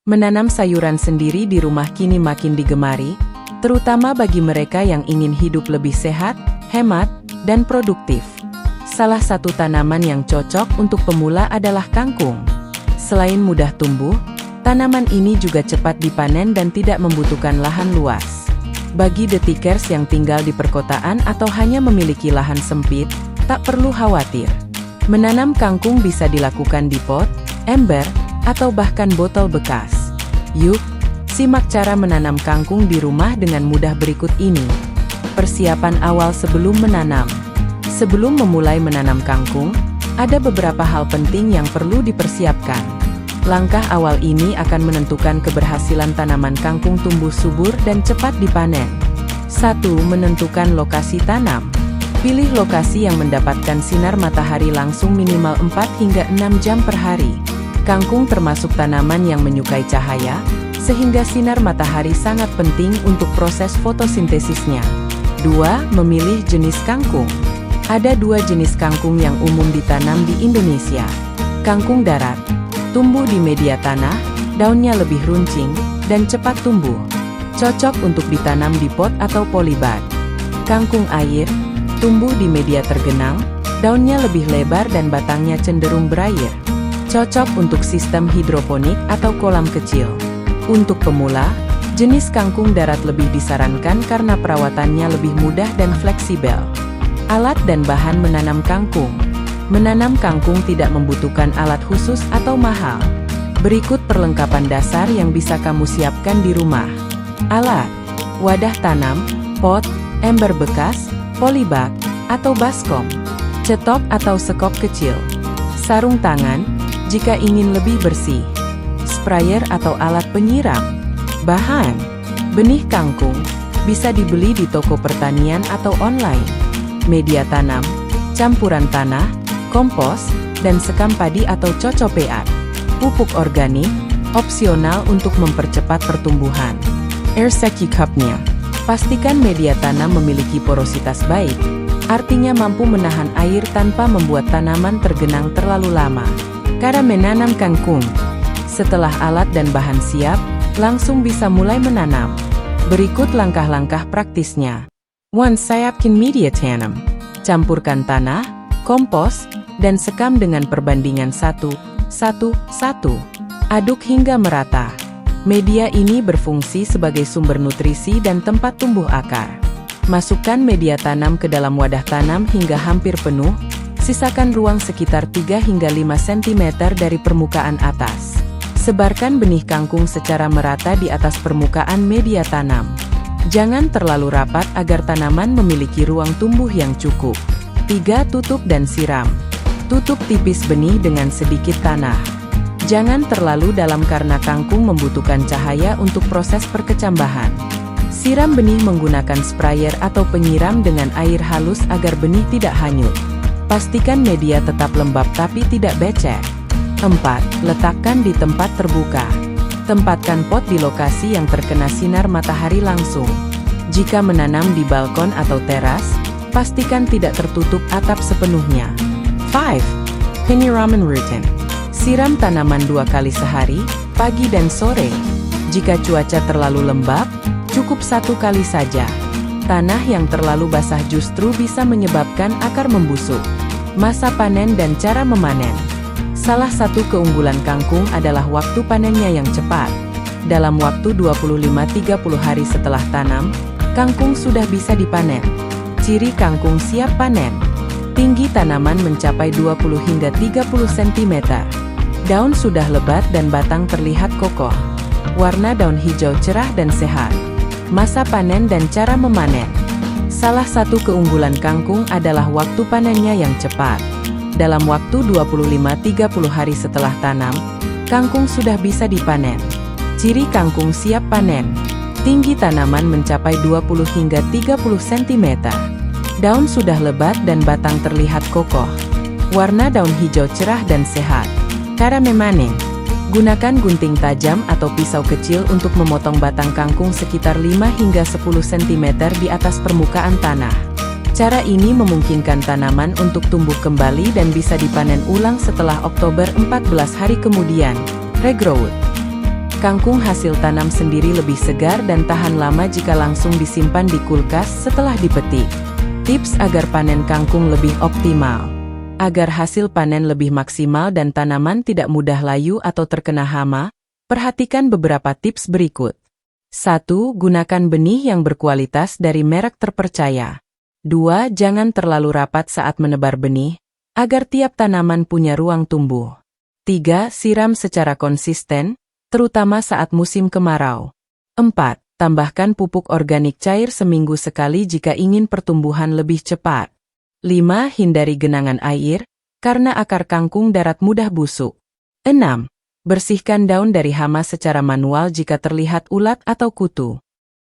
Menanam sayuran sendiri di rumah kini makin digemari, terutama bagi mereka yang ingin hidup lebih sehat, hemat, dan produktif. Salah satu tanaman yang cocok untuk pemula adalah kangkung. Selain mudah tumbuh, tanaman ini juga cepat dipanen dan tidak membutuhkan lahan luas. Bagi detikers yang tinggal di perkotaan atau hanya memiliki lahan sempit, tak perlu khawatir. Menanam kangkung bisa dilakukan di pot, ember, atau bahkan botol bekas. Yuk, simak cara menanam kangkung di rumah dengan mudah berikut ini. Persiapan awal sebelum menanam. Sebelum memulai menanam kangkung, ada beberapa hal penting yang perlu dipersiapkan. Langkah awal ini akan menentukan keberhasilan tanaman kangkung tumbuh subur dan cepat dipanen. 1. Menentukan lokasi tanam. Pilih lokasi yang mendapatkan sinar matahari langsung minimal 4 hingga 6 jam per hari. Kangkung termasuk tanaman yang menyukai cahaya, sehingga sinar matahari sangat penting untuk proses fotosintesisnya. 2. Memilih jenis kangkung. Ada 2 jenis kangkung yang umum ditanam di Indonesia. Kangkung darat, tumbuh di media tanah, daunnya lebih runcing, dan cepat tumbuh. Cocok untuk ditanam di pot atau polybag. Kangkung air, tumbuh di media tergenang, daunnya lebih lebar dan batangnya cenderung berair. Cocok untuk sistem hidroponik atau kolam kecil. Untuk pemula, jenis kangkung darat lebih disarankan karena perawatannya lebih mudah dan fleksibel. Alat dan bahan menanam kangkung. Menanam kangkung tidak membutuhkan alat khusus atau mahal. Berikut perlengkapan dasar yang bisa kamu siapkan di rumah. Alat: wadah tanam, pot, ember bekas, polybag, atau baskom. Cetok atau sekop kecil. Sarung tangan, jika ingin lebih bersih. Sprayer atau alat penyiram. Bahan: benih kangkung, bisa dibeli di toko pertanian atau online. Media tanam, campuran tanah, kompos, dan sekam padi atau cocopeat. Pupuk organik, opsional untuk mempercepat pertumbuhan. Air Secu Cup-nya. Pastikan media tanam memiliki porositas baik, artinya mampu menahan air tanpa membuat tanaman tergenang terlalu lama. Cara menanam kangkung. Setelah alat dan bahan siap, langsung bisa mulai menanam. Berikut langkah-langkah praktisnya. 1. Siapkan media tanam. Campurkan tanah, kompos, dan sekam dengan perbandingan 1:1:1. Aduk hingga merata. Media ini berfungsi sebagai sumber nutrisi dan tempat tumbuh akar. Masukkan media tanam ke dalam wadah tanam hingga hampir penuh. Sisakan ruang sekitar 3 hingga 5 cm dari permukaan atas. Sebarkan benih kangkung secara merata di atas permukaan media tanam. Jangan terlalu rapat agar tanaman memiliki ruang tumbuh yang cukup. 3. Tutup dan siram. Tutup tipis benih dengan sedikit tanah. Jangan terlalu dalam karena kangkung membutuhkan cahaya untuk proses perkecambahan. Siram benih menggunakan sprayer atau penyiram dengan air halus agar benih tidak hanyut. Pastikan media tetap lembab tapi tidak becek. 4. Letakkan di tempat terbuka. Tempatkan pot di lokasi yang terkena sinar matahari langsung. Jika menanam di balkon atau teras, pastikan tidak tertutup atap sepenuhnya. 5. Penyiraman rutin. Siram tanaman 2 kali sehari, pagi dan sore. Jika cuaca terlalu lembab, cukup 1 kali saja. Tanah yang terlalu basah justru bisa menyebabkan akar membusuk. Masa panen dan cara memanen. Salah satu keunggulan kangkung adalah waktu panennya yang cepat. Dalam waktu 25-30 hari setelah tanam, kangkung sudah bisa dipanen. Ciri kangkung siap panen. Tinggi tanaman mencapai 20 hingga 30 cm. Daun sudah lebat dan batang terlihat kokoh. Warna daun hijau cerah dan sehat. Masa panen dan cara memanen. Salah satu keunggulan kangkung adalah waktu panennya yang cepat. Dalam waktu 25-30 hari setelah tanam, kangkung sudah bisa dipanen. Ciri kangkung siap panen. Tinggi tanaman mencapai 20 hingga 30 cm. Daun sudah lebat dan batang terlihat kokoh. Warna daun hijau cerah dan sehat. Cara memanen. Gunakan gunting tajam atau pisau kecil untuk memotong batang kangkung sekitar 5 hingga 10 cm di atas permukaan tanah. Cara ini memungkinkan tanaman untuk tumbuh kembali dan bisa dipanen ulang setelah Oktober 14 hari kemudian. Regrowth. Kangkung hasil tanam sendiri lebih segar dan tahan lama jika langsung disimpan di kulkas setelah dipetik. Tips agar panen kangkung lebih optimal. Agar hasil panen lebih maksimal dan tanaman tidak mudah layu atau terkena hama, perhatikan beberapa tips berikut. 1. Gunakan benih yang berkualitas dari merek terpercaya. 2. Jangan terlalu rapat saat menebar benih, agar tiap tanaman punya ruang tumbuh. 3. Siram secara konsisten, terutama saat musim kemarau. 4. Tambahkan pupuk organik cair seminggu sekali jika ingin pertumbuhan lebih cepat. 5. Hindari genangan air, karena akar kangkung darat mudah busuk. 6. Bersihkan daun dari hama secara manual jika terlihat ulat atau kutu.